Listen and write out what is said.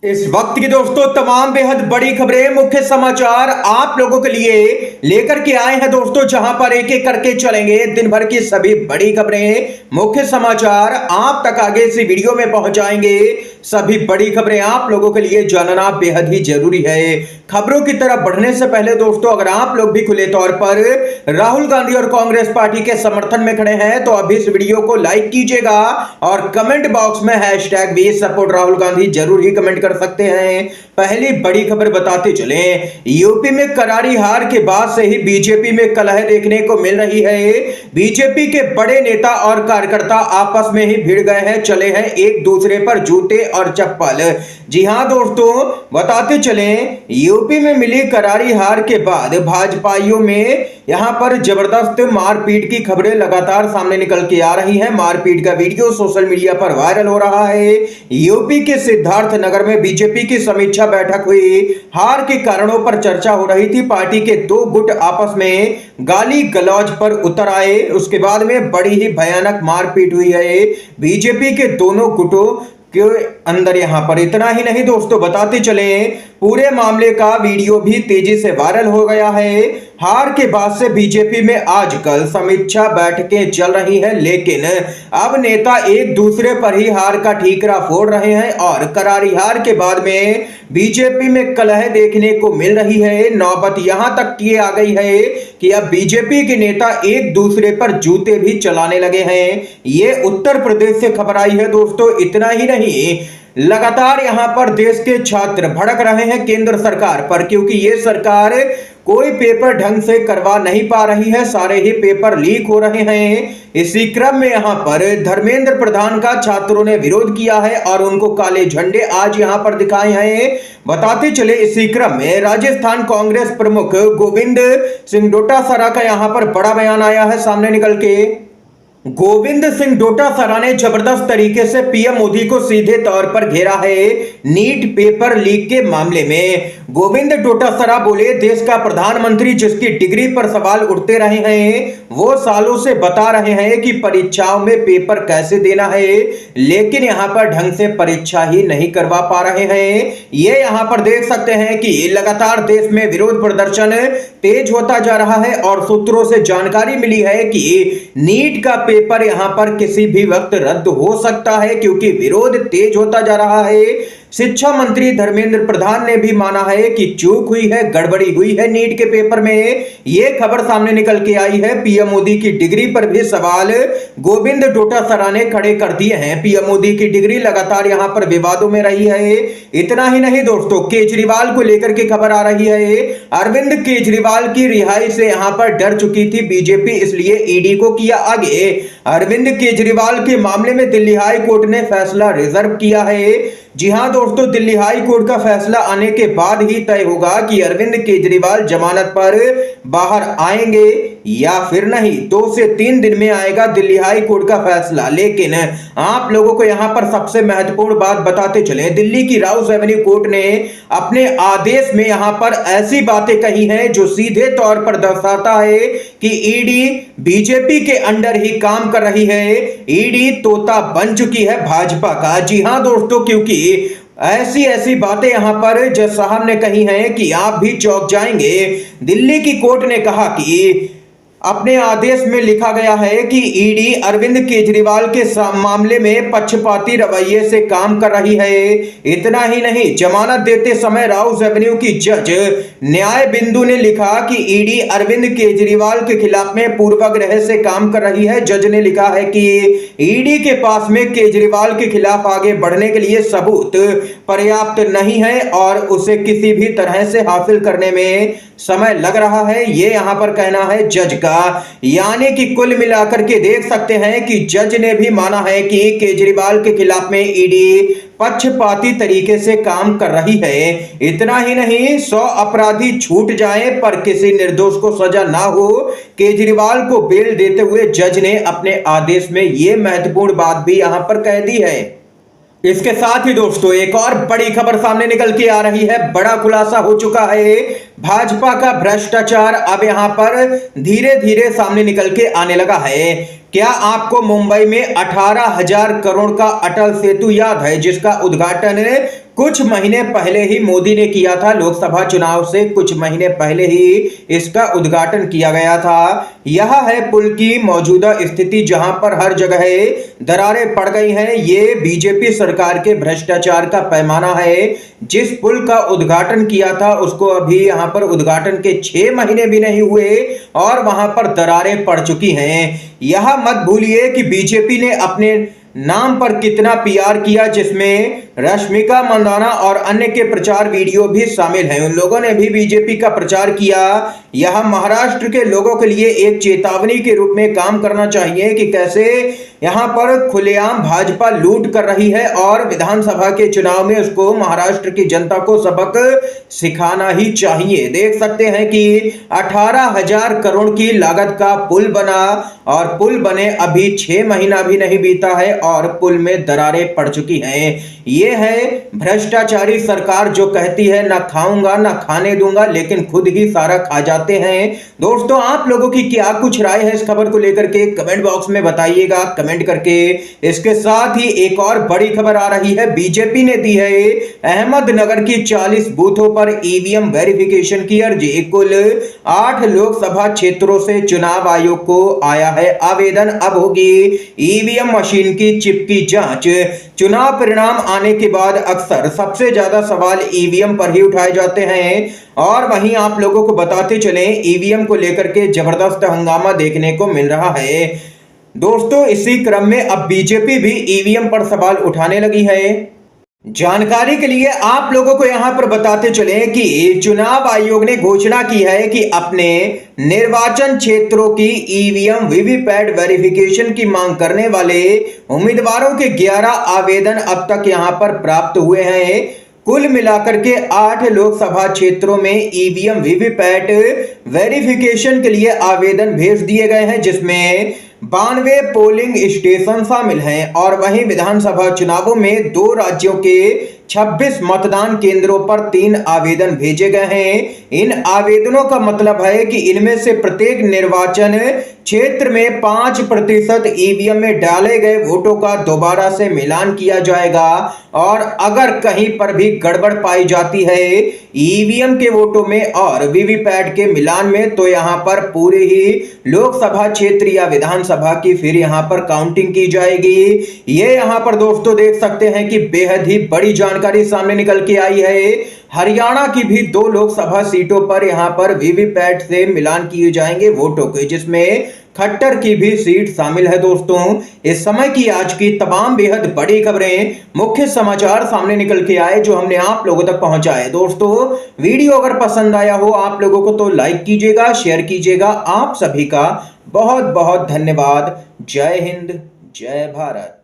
इस वक्त की दोस्तों तमाम बेहद बड़ी खबरें, मुख्य समाचार आप लोगों के लिए लेकर के आए हैं दोस्तों, जहां पर एक एक करके चलेंगे दिन भर की सभी बड़ी खबरें, मुख्य समाचार आप तक आगे इसी वीडियो में पहुंचाएंगे। सभी बड़ी खबरें आप लोगों के लिए जानना बेहद ही जरूरी है। खबरों की तरफ बढ़ने से पहले दोस्तों, अगर आप लोग भी खुले तौर पर राहुल गांधी और कांग्रेस पार्टी के समर्थन में खड़े हैं तो अभी इस वीडियो को लाइक कीजिएगा और कमेंट बॉक्स में hashtag we support Rahul Gandhi जरूर ही कमेंट कर सकते हैं। पहली बड़ी खबर बताते चले, यूपी में करारी हार के बाद से ही बीजेपी में कलह देखने को मिल रही है। बीजेपी के बड़े नेता और कार्यकर्ता आपस में ही भिड़ गए हैं, चले हैं एक दूसरे पर जूते और चप्पल। जी हां दोस्तों, बताते चले यूपी में मिली करारी हार के बाद भाजपाइयों में यहां पर जबरदस्त मारपीट की खबरें लगातार सामने निकल के आ रही हैं। मारपीट का वीडियो सोशल मीडिया पर वायरल हो रहा है। यूपी के सिद्धार्थ नगर में बीजेपी की समीक्षा बैठक हुई। हार के कारणों पर चर्चा हो रही थी। पार्टी के दो गुट आपस में गाली गलौज पर उतर आए। उसके बाद में बड़ी ही भयानक मारपीट हुई है बीजेपी के दोनों गुटों के अंदर। यहां पर इतना ही नहीं दोस्तों, बताते चले पूरे मामले का वीडियो भी तेजी से वायरल हो गया है। हार के बाद से बीजेपी में आजकल समीक्षा बैठकें चल रही हैं, लेकिन अब नेता एक दूसरे पर ही हार का ठीकरा फोड़ रहे हैं और करारी हार के बाद में बीजेपी में कलह देखने को मिल रही है। नौबत यहां तक की आ गई है कि अब बीजेपी के नेता एक दूसरे पर जूते भी चलाने लगे हैं। ये उत्तर प्रदेश से खबर आई है दोस्तों। इतना ही नहीं, लगातार यहां पर देश के छात्र भड़क रहे हैं केंद्र सरकार पर, क्योंकि ये सरकार कोई पेपर ढंग से करवा नहीं पा रही है। सारे ही पेपर लीक हो रहे हैं। इसी क्रम में यहां पर धर्मेंद्र प्रधान का छात्रों ने विरोध किया है और उनको काले झंडे आज यहां पर दिखाए हैं। बताते चले इसी क्रम में राजस्थान कांग्रेस प्रमुख गोविंद सिंह डोटासरा का यहां पर बड़ा बयान आया है सामने निकल के। गोविंद सिंह डोटासरा ने जबरदस्त तरीके से पीएम मोदी को सीधे तौर पर घेरा है नीट पेपर लीक के मामले में। गोविंद डोटासरा बोले, देश का प्रधानमंत्री जिसकी डिग्री पर सवाल उठते रहे हैं, वो सालों से बता रहे हैं कि परीक्षाओं में पेपर कैसे देना है, लेकिन यहां पर ढंग से परीक्षा ही नहीं करवा पा रहे हैं। ये यहां पर देख सकते हैं कि लगातार देश में विरोध प्रदर्शन तेज होता जा रहा है और सूत्रों से जानकारी मिली है कि नीट का पेपर यहां पर किसी भी वक्त रद्द हो सकता है, क्योंकि विरोध तेज होता जा रहा है। शिक्षा मंत्री धर्मेंद्र प्रधान ने भी माना है कि चूक हुई है, गड़बड़ी हुई है नीट के पेपर में। यह खबर सामने निकल के आई है। पीएम मोदी की डिग्री पर भी सवाल गोविंद डोटासरा ने खड़े कर दिए हैं। पीएम मोदी की डिग्री लगातार यहां पर विवादों में रही है। इतना ही नहीं दोस्तों, केजरीवाल को लेकर के खबर आ रही है। अरविंद केजरीवाल की रिहाई से यहां पर डर चुकी थी बीजेपी, इसलिए ईडी को किया आगे। अरविंद केजरीवाल के मामले में दिल्ली हाई कोर्ट ने फैसला रिजर्व किया है। जी हां दोस्तों, दिल्ली हाई कोर्ट का फैसला आने के बाद ही तय होगा कि अरविंद केजरीवाल जमानत पर बाहर आएंगे या फिर नहीं। 2 से 3 दिन में आएगा दिल्ली हाई कोर्ट का फैसला। लेकिन आप लोगों को यहां पर सबसे महत्वपूर्ण बात बताते चले, दिल्ली की राउस एवेन्यू कोर्ट ने अपने आदेश में यहां पर ऐसी बातें कही हैं जो सीधे तौर पर दर्शाता है कि ईडी बीजेपी के अंडर ही काम कर रही है। ईडी तोता बन चुकी है भाजपा का। जी हां दोस्तों, क्योंकि ऐसी ऐसी बातें यहां पर जज साहब ने कही हैं कि आप भी चौंक जाएंगे। दिल्ली की कोर्ट ने कहा कि अपने आदेश में लिखा गया है कि ईडी अरविंद केजरीवाल के मामले में पक्षपाती रवैये से काम कर रही है। इतना ही नहीं, जमानत देते समय राउस एवेन्यू की जज न्याय बिंदु ने लिखा कि ईडी अरविंद केजरीवाल के खिलाफ में पूर्वाग्रह से काम कर रही है। जज ने लिखा है कि ईडी के पास में केजरीवाल के खिलाफ आगे बढ़ने के लिए सबूत पर्याप्त नहीं है और उसे किसी भी तरह से हासिल करने में समय लग रहा है। ये यहां पर कहना है जज का। यानी कि कुल मिलाकर के देख सकते हैं कि जज ने भी माना है कि केजरीवाल के खिलाफ में ईडी पक्षपाती तरीके से काम कर रही है। इतना ही नहीं, 100 अपराधी छूट जाएं पर किसी निर्दोष को सजा ना हो, केजरीवाल को बेल देते हुए जज ने अपने आदेश में यह महत्वपूर्ण बात भी यहां पर कह दी है। इसके साथ ही दोस्तों एक और बड़ी खबर सामने निकल के आ रही है। बड़ा खुलासा हो चुका है। भाजपा का भ्रष्टाचार अब यहां पर धीरे धीरे सामने निकल के आने लगा है। क्या आपको मुंबई में 18,000 करोड़ का अटल सेतु याद है, जिसका उद्घाटन कुछ महीने पहले ही मोदी ने किया था, लोकसभा चुनाव से कुछ महीने पहले ही इसका उद्घाटन किया गया था। यह है पुल की मौजूदा स्थिति, जहां पर हर जगह दरारें पड़ गई हैं। ये बीजेपी सरकार के भ्रष्टाचार का पैमाना है। जिस पुल का उद्घाटन किया था उसको अभी यहां पर उद्घाटन के 6 महीने भी नहीं हुए और वहां पर दरारें पड़ चुकी हैं। यह मत भूलिए कि बीजेपी ने अपने नाम पर कितना पीआर किया, जिसमें रश्मिका मंदाना और अन्य के प्रचार वीडियो भी शामिल हैं। उन लोगों ने भी बीजेपी का प्रचार किया। यह महाराष्ट्र के लोगों के लिए एक चेतावनी के रूप में काम करना चाहिए कि कैसे यहां पर खुलेआम भाजपा लूट कर रही है और विधानसभा के चुनाव में उसको महाराष्ट्र की जनता को सबक सिखाना ही चाहिए। देख सकते हैं कि 18,000 करोड़ की लागत का पुल बना और पुल बने अभी 6 महीना भी नहीं बीता है और पुल में दरारें पड़ चुकी हैं। ये है भ्रष्टाचारी सरकार जो कहती है ना खाऊंगा ना खाने दूंगा, लेकिन खुद ही सारा खा जाते हैं। दोस्तों, आप लोगों की क्या कुछ राय है इस खबर को लेकर के कमेंट बॉक्स में बताइएगा कमेंट करके। इसके साथ ही एक और बड़ी खबर आ रही है। बीजेपी ने दी है अहमदनगर की 40 बूथों पर ईवीएम वेरिफिकेशन की अर्जी। कुल 8 लोकसभा क्षेत्रों से चुनाव आयोग को आया है आवेदन। अब होगी ईवीएम मशीन की चिप की जांच। चुनाव परिणाम आने के बाद अक्सर सबसे ज्यादा सवाल ईवीएम पर ही उठाए जाते हैं और वहीं आप लोगों को बताते चलें ईवीएम को लेकर के जबरदस्त हंगामा देखने को मिल रहा है। दोस्तों, इसी क्रम में अब बीजेपी भी ईवीएम पर सवाल उठाने लगी है। जानकारी के लिए आप लोगों को यहां पर बताते चले कि चुनाव आयोग ने घोषणा की है कि अपने निर्वाचन क्षेत्रों की ईवीएम वीवीपैट वेरिफिकेशन की मांग करने वाले उम्मीदवारों के 11 आवेदन अब तक यहां पर प्राप्त हुए हैं। कुल मिलाकर के 8 लोकसभा क्षेत्रों में ईवीएम वीवीपैट वेरिफिकेशन के लिए आवेदन भेज दिए गए हैं, जिसमें 92 पोलिंग स्टेशन शामिल हैं और वहीं विधानसभा चुनावों में 2 राज्यों के 26 मतदान केंद्रों पर 3 आवेदन भेजे गए हैं। इन आवेदनों का मतलब है कि इनमें से प्रत्येक निर्वाचन क्षेत्र में 5% ईवीएम में डाले गए वोटों का दोबारा से मिलान किया जाएगा और अगर कहीं पर भी गड़बड़ पाई जाती है ईवीएम के वोटों में और वीवीपैट के मिलान में, तो यहां पर पूरे ही लोकसभा क्षेत्र या विधानसभा की फिर यहां पर काउंटिंग की जाएगी। ये यहां पर दोस्तों देख सकते हैं कि बेहद ही बड़ी जानकारी सामने निकल के आई है। हरियाणा की भी 2 लोकसभा सीटों पर यहां पर वीवीपैट से मिलान किए जाएंगे वोटों के, जिसमें खट्टर की भी सीट शामिल है। दोस्तों, इस समय की आज की तमाम बेहद बड़ी खबरें, मुख्य समाचार सामने निकल के आए जो हमने आप लोगों तक पहुंचाए। दोस्तों, वीडियो अगर पसंद आया हो आप लोगों को तो लाइक कीजिएगा, शेयर कीजिएगा। आप सभी का बहुत बहुत धन्यवाद। जय हिंद, जय भारत।